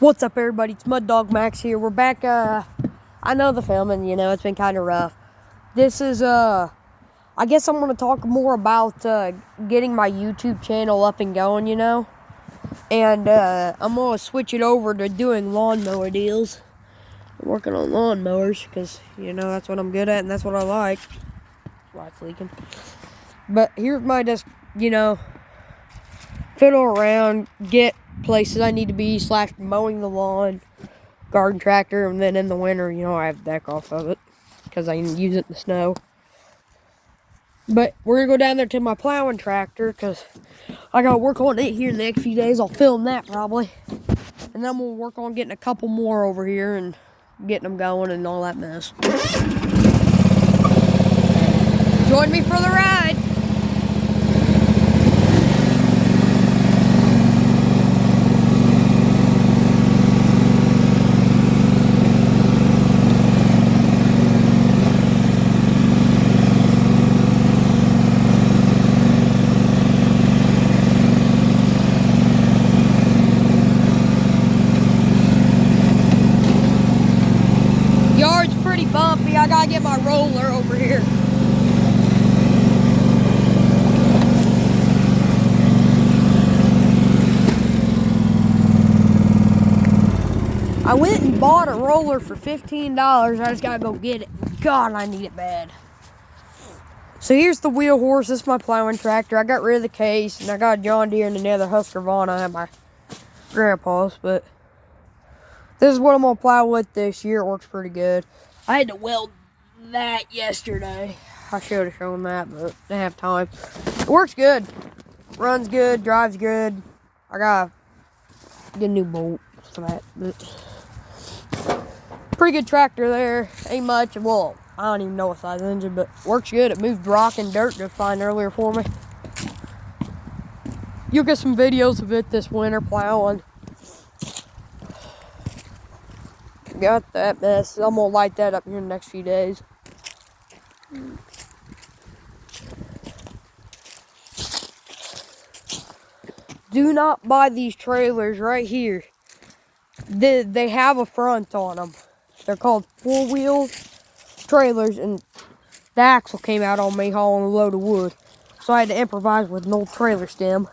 What's up, everybody? It's Mud Dog Max here. We're back. I know the filming, it's been kind of rough. This is, I guess I'm going to talk more about getting my YouTube channel up and going, And I'm going to switch it over to doing lawnmower deals. I'm working on lawnmowers because, that's what I'm good at and that's what I like. Why it's leaking. But here's my just, fiddle around, get places I need to be, / mowing the lawn, garden tractor, and then in the winter, I have deck off of it because I can use it in the snow. But we're gonna go down there to my plowing tractor because I gotta work on it here in the next few days. I'll film that probably, and then we'll work on getting a couple more over here and getting them going and all that mess. Join me for the ride. Yard's pretty bumpy. I gotta get my roller over here. I went and bought a roller for $15. I just gotta go get it. God, I need it bad. So here's the wheel horse. This is my plowing tractor. I got rid of the case, and I got a John Deere and another Husqvarna at my grandpa's, but this is what I'm gonna plow with this year. It works pretty good. I had to weld that yesterday. I should have shown that, but didn't have time. It works good. Runs good, drives good. I gotta get a new bolt for that, but pretty good tractor there. Ain't much. Well, I don't even know what size engine, but works good. It moved rock and dirt just fine earlier for me. You'll get some videos of it this winter plowing. Got that mess. I'm gonna light that up here in the next few days. Do not buy these trailers right here. They have a front on them. They're called 4-wheel trailers, and the axle came out on me hauling a load of wood, so I had to improvise with an old trailer stem.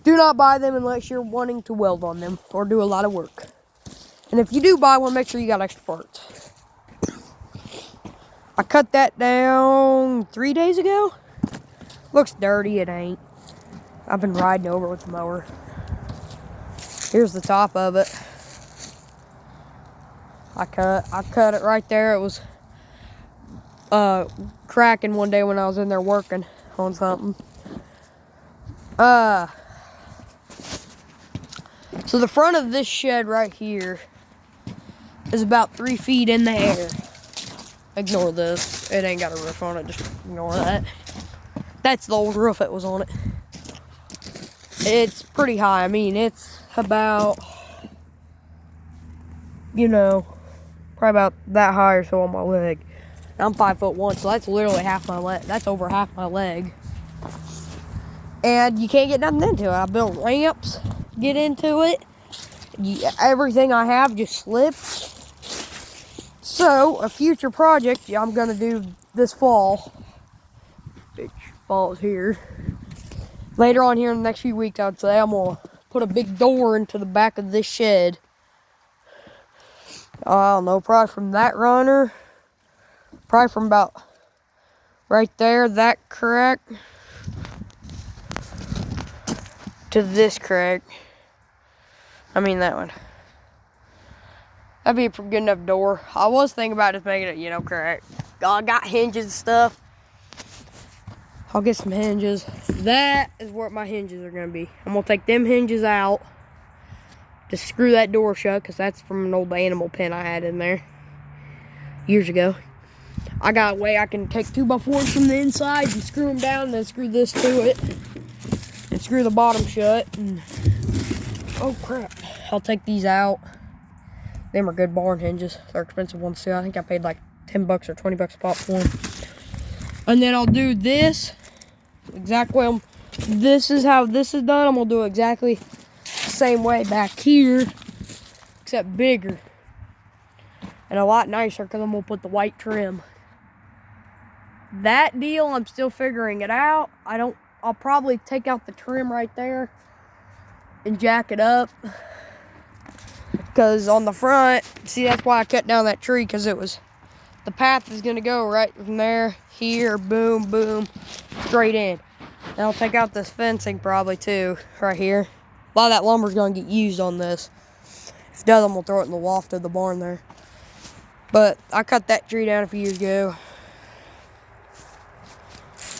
Do not buy them unless you're wanting to weld on them or do a lot of work. And if you do buy one, make sure you got extra parts. I cut that down 3 days ago. Looks dirty, it ain't. I've been riding over with the mower. Here's the top of it. I cut it right there. It was cracking one day when I was in there working on something. So the front of this shed right here is about 3 feet in the air. Ignore this. It ain't got a roof on it. Just ignore that. That's the old roof that was on it. It's pretty high. I mean, it's about, probably about that high or so on my leg. I'm 5'1", so that's literally half my leg. That's over half my leg. And you can't get nothing into it. I built ramps, get into it. Everything I have just slips. So, a future project I'm going to do this fall, which falls here, later on here in the next few weeks, I'd say, I'm going to put a big door into the back of this shed. I don't know, probably from that runner, probably from about right there, that crack, to this crack. I mean that one. That'd be a good enough door. I was thinking about just making it, crack. I got hinges and stuff. I'll get some hinges. That is where my hinges are going to be. I'm going to take them hinges out to screw that door shut, because that's from an old animal pen I had in there years ago. I got a way I can take 2x4s from the inside and screw them down, and then screw this to it and screw the bottom shut. And oh crap, I'll take these out. Them are good barn hinges. They're expensive ones too. I think I paid like $10 or $20 a pop for them. And then I'll do this exact way. This is how this is done. I'm gonna do it exactly the same way back here. except bigger. And a lot nicer because I'm going to put the white trim. That deal, I'm still figuring it out. I'll probably take out the trim right there and jack it up. Because on the front, see, that's why I cut down that tree, because the path is going to go right from there, here, boom, boom, straight in. And I'll take out this fencing probably too, right here. A lot of that lumber's going to get used on this. If it doesn't, we'll throw it in the loft of the barn there. But I cut that tree down a few years ago.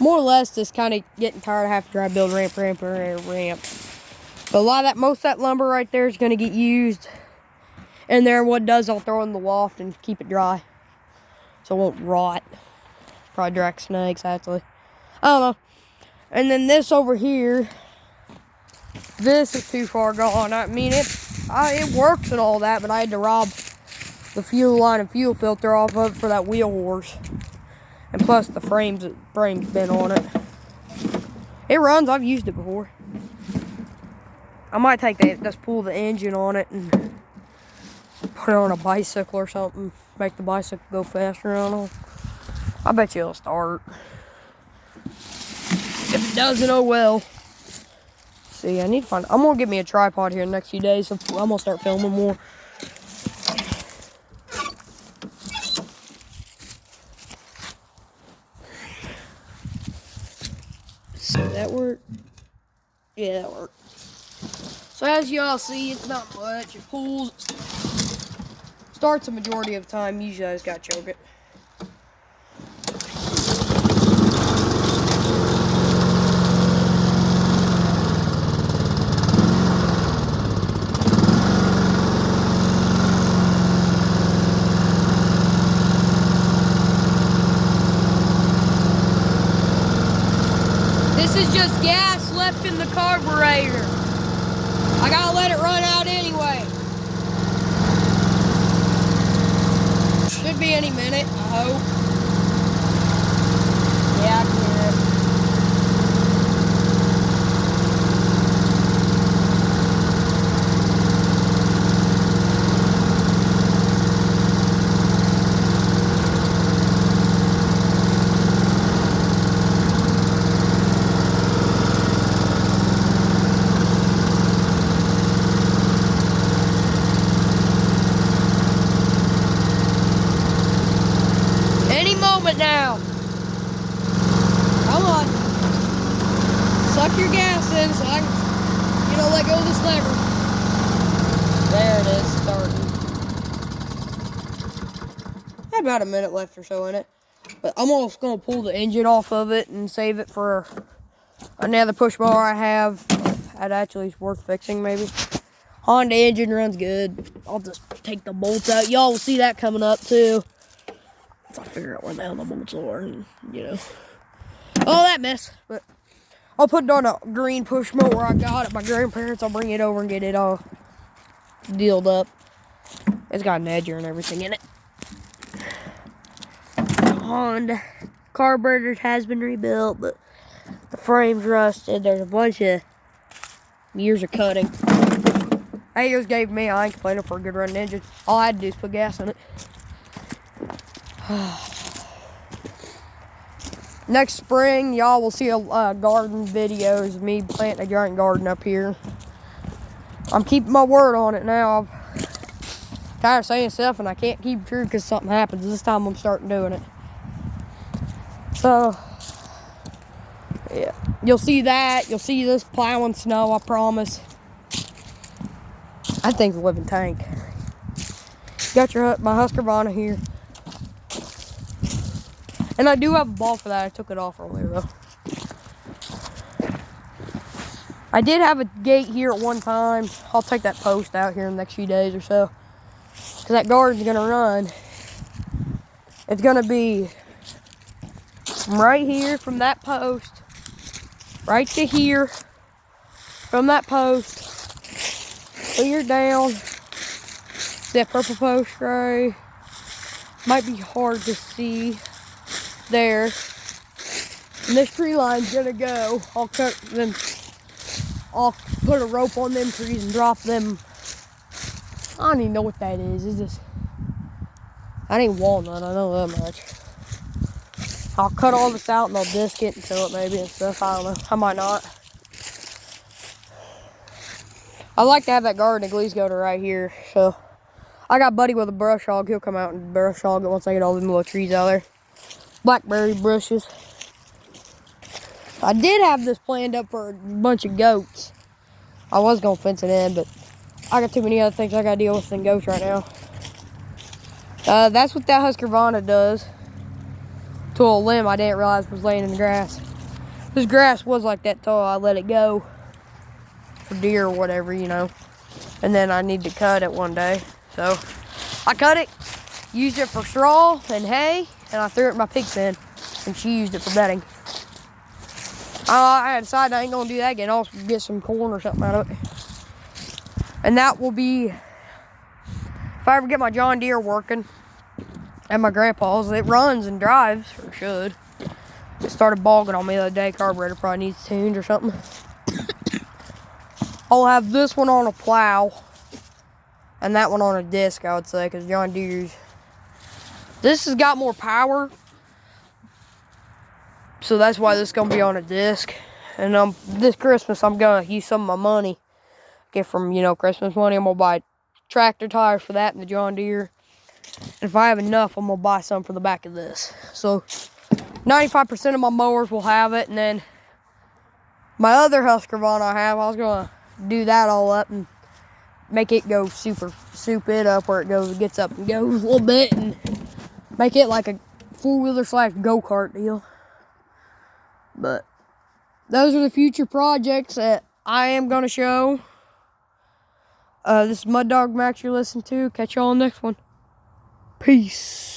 More or less just kind of getting tired of having to try to build ramp. But a lot of that, most of that lumber right there is going to get used. And there, what it does, I'll throw it in the loft and keep it dry. So it won't rot. Probably attract snakes, actually. I don't know. And then this over here, this is too far gone. I mean, it works and all that, but I had to rob the fuel line and fuel filter off of it for that wheel horse. And plus the frame's been on it. It runs, I've used it before. I might just pull the engine on it and put it on a bicycle or something. Make the bicycle go faster, I don't know. I bet you it'll start. If it doesn't, oh well. See, I'm gonna get me a tripod here in the next few days, so I'm gonna start filming more. So that worked? Yeah, that worked. So as y'all see, it's not much. It pulls. Starts the majority of the time. Usually I just gotta choke it. This is just gas left in the carburetor. I gotta let it run out anyway. Should be any minute, I hope. Yeah, I can hear it. Now, come on, suck your gas in so I can, let go of this lever. There it is, starting. Had about a minute left or so in it, but I'm almost gonna pull the engine off of it and save it for another push mower I have. That actually is worth fixing, maybe. Honda engine runs good. I'll just take the bolts out. Y'all will see that coming up too. I'll figure out where the hell the bolts are, and, all that mess. But I'll put it on a green push mower I got at my grandparents'. I'll bring it over and get it all dealed up. It's got an edger and everything in it. Honda carburetor has been rebuilt, but the frame's rusted. There's a bunch of years of cutting. They just gave me, I ain't complaining, for a good running engine. All I had to do is put gas in it. Next spring, y'all will see a garden videos of me planting a giant garden up here. I'm keeping my word on it now. I'm tired of saying stuff and I can't keep true because something happens. This time I'm starting doing it. So, yeah. You'll see that. You'll see this plowing snow, I promise. That thing's a living tank. Got my Husqvarna here. And I do have a ball for that. I took it off earlier, though. I did have a gate here at one time. I'll take that post out here in the next few days or so. Because that garden's going to run. It's going to be from right here, from that post, right to here, from that post, clear down. See that purple post gray? Might be hard to see. There, and this tree line's gonna go. I'll cut them. I'll put a rope on them trees and drop them I don't even know what that is. It's just, that ain't walnut, I know that much. I'll cut all this out and I'll disc it and fill it maybe and stuff. I don't know. I might not. I like to have that garden glaze go to right here. So I got Buddy with a brush hog. He'll come out and brush hog it once I get all them little trees out there. Blackberry bushes. I did have this planned up for a bunch of goats. I was gonna fence it in, but I got too many other things I gotta deal with than goats right now. That's what that Husqvarna does. To a limb I didn't realize was laying in the grass. This grass was like that till I let it go for deer or whatever, you know. And then I need to cut it one day. So I cut it, used it for straw and hay, and I threw it in my pig pen, and she used it for bedding. I decided I ain't gonna do that again. I'll get some corn or something out of it. And that will be, if I ever get my John Deere working, and my grandpa's, it runs and drives, or should. It started bogging on me the other day. Carburetor probably needs tuned or something. I'll have this one on a plow, and that one on a disc, I would say, because John Deere's, this has got more power, so that's why this is going to be on a disc. And this Christmas, I'm going to use some of my money, get from, you know, Christmas money. I'm going to buy tractor tires for that and the John Deere. And if I have enough, I'm going to buy some for the back of this. So 95% of my mowers will have it. And then my other Husqvarna I was going to do that all up and make it go soup it up where it gets up and goes a little bit, and make it like a four-wheeler / go-kart deal. But those are the future projects that I am going to show. This is Mud Dog Max you're listening to. Catch y'all on the next one. Peace.